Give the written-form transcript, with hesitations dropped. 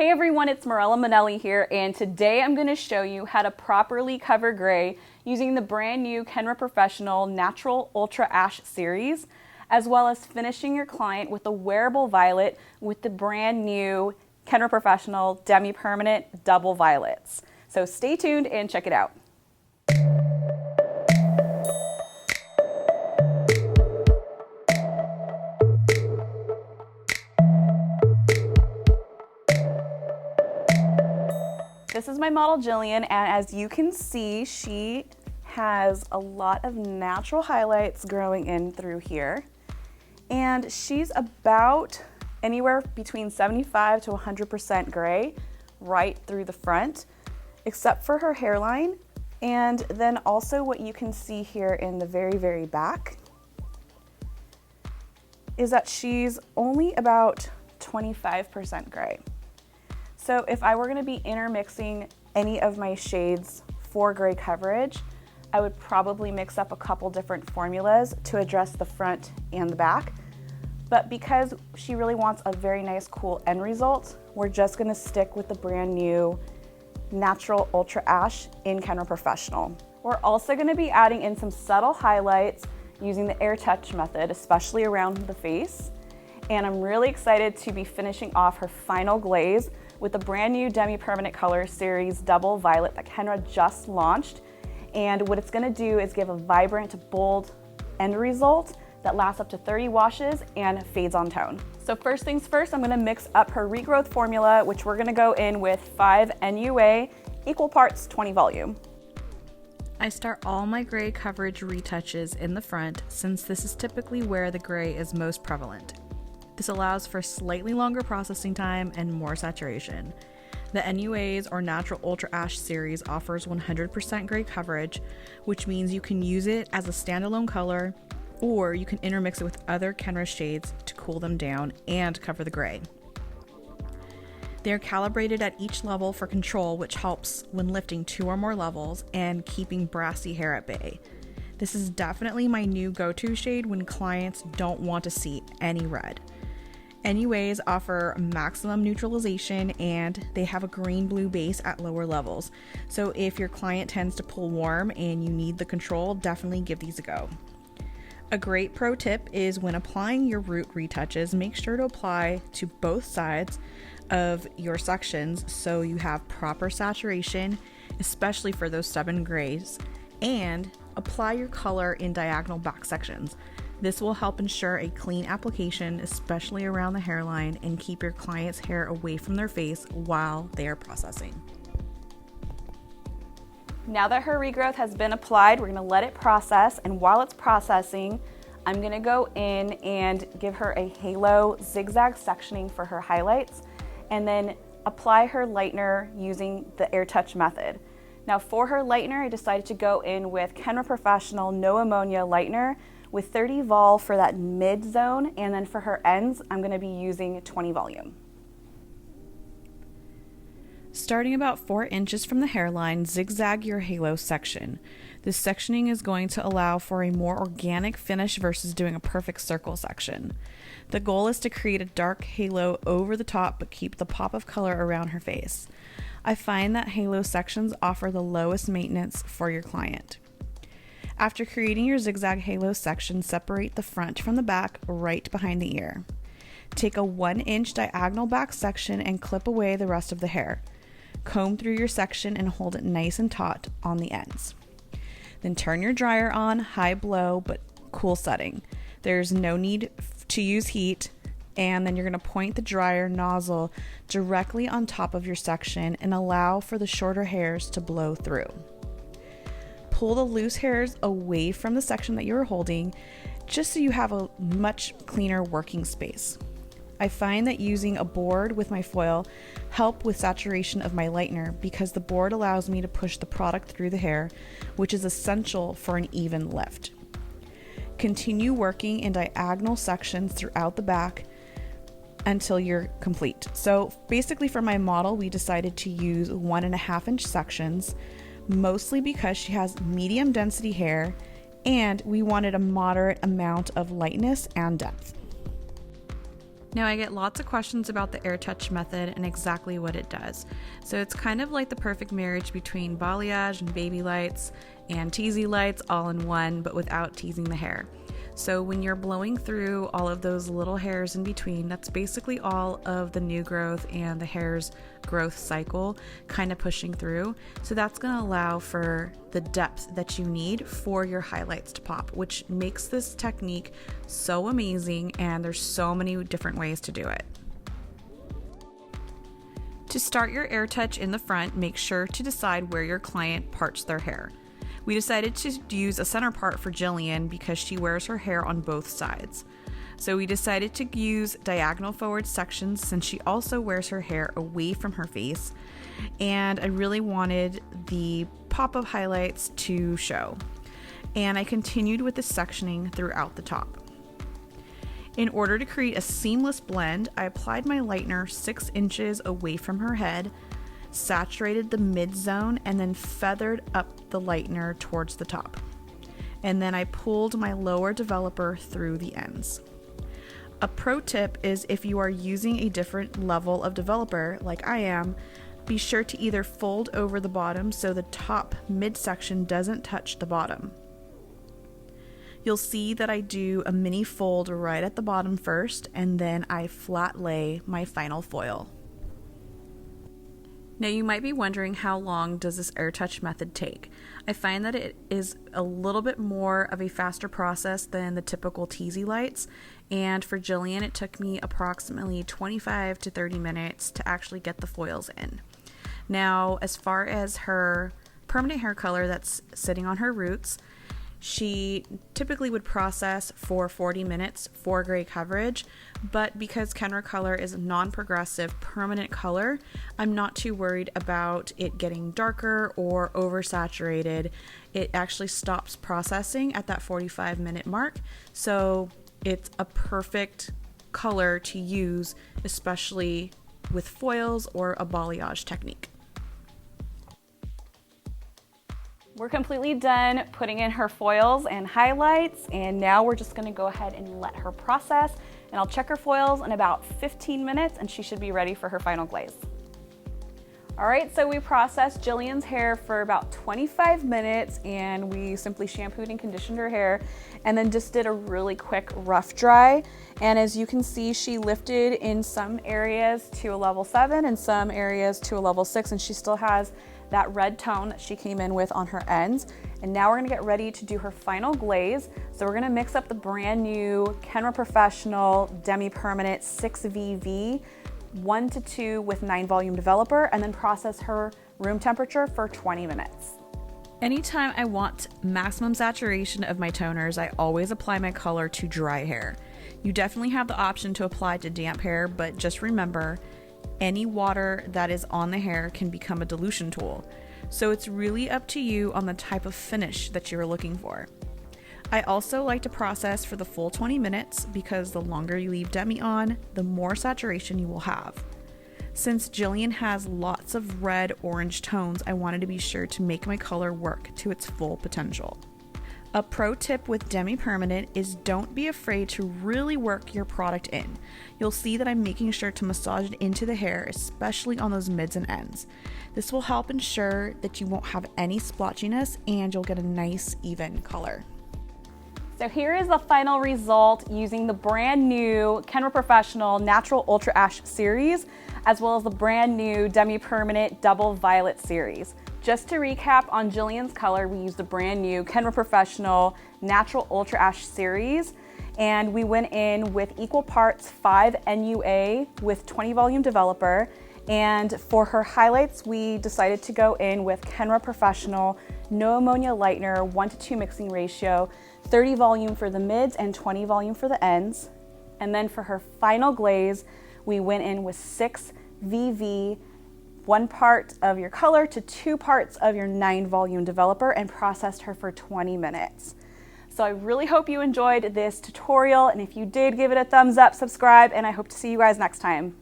Hey everyone, it's Mirella Manelli here, and today I'm going to show you how to properly cover gray using the brand new Kenra Professional Natural Ultra Ash series, as well as finishing your client with a wearable violet with the brand new Kenra Professional Demi-Permanent Double Violets. So stay tuned and check it out. This is my model Jillian, and as you can see, she has a lot of natural highlights growing in through here. And she's about anywhere between 75 to 100% gray right through the front, except for her hairline. And then also what you can see here in the very, very back is that she's only about 25% gray. So if I were going to be intermixing any of my shades for gray coverage, I would probably mix up a couple different formulas to address the front and the back. But because she really wants a very nice cool end result, we're just going to stick with the brand new Natural Ultra Ash in Kenra Professional. We're also going to be adding in some subtle highlights using the Retouch method, especially around the face. And I'm really excited to be finishing off her final glaze with the brand new Demi-Permanent Color Series Double Violet that Kenra just launched. And what it's gonna do is give a vibrant, bold end result that lasts up to 30 washes and fades on tone. So first things first, I'm gonna mix up her Regrowth Formula, which we're gonna go in with 5 NUA, equal parts 20 volume. I start all my gray coverage retouches in the front, since this is typically where the gray is most prevalent. This allows for slightly longer processing time and more saturation. The NUAs or Natural Ultra Ash series offers 100% gray coverage, which means you can use it as a standalone color, or you can intermix it with other Kenra shades to cool them down and cover the gray. They are calibrated at each level for control, which helps when lifting 2 or more levels and keeping brassy hair at bay. This is definitely my new go-to shade when clients don't want to see any red. NUAs offer maximum neutralization, and they have a green-blue base at lower levels. So if your client tends to pull warm and you need the control, definitely give these a go. A great pro tip is when applying your root retouches, make sure to apply to both sides of your sections so you have proper saturation, especially for those stubborn grays, and apply your color in diagonal back sections. This will help ensure a clean application, especially around the hairline, and keep your client's hair away from their face while they are processing. Now that her regrowth has been applied, we're gonna let it process, and while it's processing, I'm gonna go in and give her a halo zigzag sectioning for her highlights, and then apply her lightener using the Retouch method. Now for her lightener, I decided to go in with Kenra Professional No Ammonia Lightener with 30 vol for that mid zone, and then for her ends, I'm gonna be using 20 volume. Starting about 4 inches from the hairline, zigzag your halo section. This sectioning is going to allow for a more organic finish versus doing a perfect circle section. The goal is to create a dark halo over the top but keep the pop of color around her face. I find that halo sections offer the lowest maintenance for your client. After creating your zigzag halo section, separate the front from the back right behind the ear. Take a 1-inch diagonal back section and clip away the rest of the hair. Comb through your section and hold it nice and taut on the ends. Then turn your dryer on high blow but cool setting. There's no need to use heat, and then you're going to point the dryer nozzle directly on top of your section and allow for the shorter hairs to blow through. Pull the loose hairs away from the section that you're holding, just so you have a much cleaner working space. I find that using a board with my foil help with saturation of my lightener because the board allows me to push the product through the hair, which is essential for an even lift. Continue working in diagonal sections throughout the back until you're complete. So basically for my model, we decided to use 1.5-inch sections, mostly because she has medium density hair and we wanted a moderate amount of lightness and depth. Now I get lots of questions about the Retouch method and exactly what it does. So it's kind of like the perfect marriage between balayage and baby lights and teasy lights all in one, but without teasing the hair. So when you're blowing through all of those little hairs in between, that's basically all of the new growth and the hair's growth cycle kind of pushing through. So that's going to allow for the depth that you need for your highlights to pop, which makes this technique so amazing, and there's so many different ways to do it. To start your Retouch in the front, make sure to decide where your client parts their hair. We decided to use a center part for Jillian because she wears her hair on both sides. So we decided to use diagonal forward sections since she also wears her hair away from her face, and I really wanted the pop-up highlights to show. And I continued with the sectioning throughout the top. In order to create a seamless blend, I applied my lightener 6 inches away from her head, saturated the mid zone, and then feathered up the lightener towards the top. And then I pulled my lower developer through the ends. A pro tip is if you are using a different level of developer like I am, be sure to either fold over the bottom so the top midsection doesn't touch the bottom. You'll see that I do a mini fold right at the bottom first, and then I flat lay my final foil. Now you might be wondering, how long does this Retouch method take? I find that it is a little bit more of a faster process than the typical teasy lights, and for Jillian it took me approximately 25 to 30 minutes to actually get the foils in. Now as far as her permanent hair color that's sitting on her roots, she typically would process for 40 minutes for gray coverage, but because Kenra color is a non-progressive permanent color, I'm not too worried about it getting darker or oversaturated. It actually stops processing at that 45-minute mark, so it's a perfect color to use, especially with foils or a balayage technique. We're completely done putting in her foils and highlights, and now we're just gonna go ahead and let her process, and I'll check her foils in about 15 minutes and she should be ready for her final glaze. All right, so we processed Jillian's hair for about 25 minutes, and we simply shampooed and conditioned her hair and then just did a really quick rough dry. And as you can see, she lifted in some areas to a level 7 and some areas to a level 6, and she still has that red tone that she came in with on her ends. And now we're gonna get ready to do her final glaze. So we're gonna mix up the brand new Kenra Professional Demi-Permanent 6VV 1 to 2 with 9 volume developer, and then process her room temperature for 20 minutes. Anytime I want maximum saturation of my toners, I always apply my color to dry hair. You definitely have the option to apply to damp hair, but just remember, any water that is on the hair can become a dilution tool. So it's really up to you on the type of finish that you're looking for. I also like to process for the full 20 minutes because the longer you leave Demi on, the more saturation you will have. Since Jillian has lots of red orange tones, I wanted to be sure to make my color work to its full potential. A pro tip with Demi-Permanent is don't be afraid to really work your product in. You'll see that I'm making sure to massage it into the hair, especially on those mids and ends. This will help ensure that you won't have any splotchiness and you'll get a nice even color. So here is the final result using the brand new Kenra Professional Natural Ultra Ash series, as well as the brand new Demi-Permanent Double Violet series. Just to recap on Jillian's color, we used the brand new Kenra Professional Natural Ultra Ash series, and we went in with equal parts 5 NUA with 20 volume developer. And for her highlights, we decided to go in with Kenra Professional No Ammonia Lightner 1 to 2 mixing ratio, 30 volume for the mids and 20 volume for the ends. And then for her final glaze, we went in with 6 VV, 1 part of your color to 2 parts of your 9 volume developer, and processed her for 20 minutes. So I really hope you enjoyed this tutorial, and if you did, give it a thumbs up, subscribe, and I hope to see you guys next time.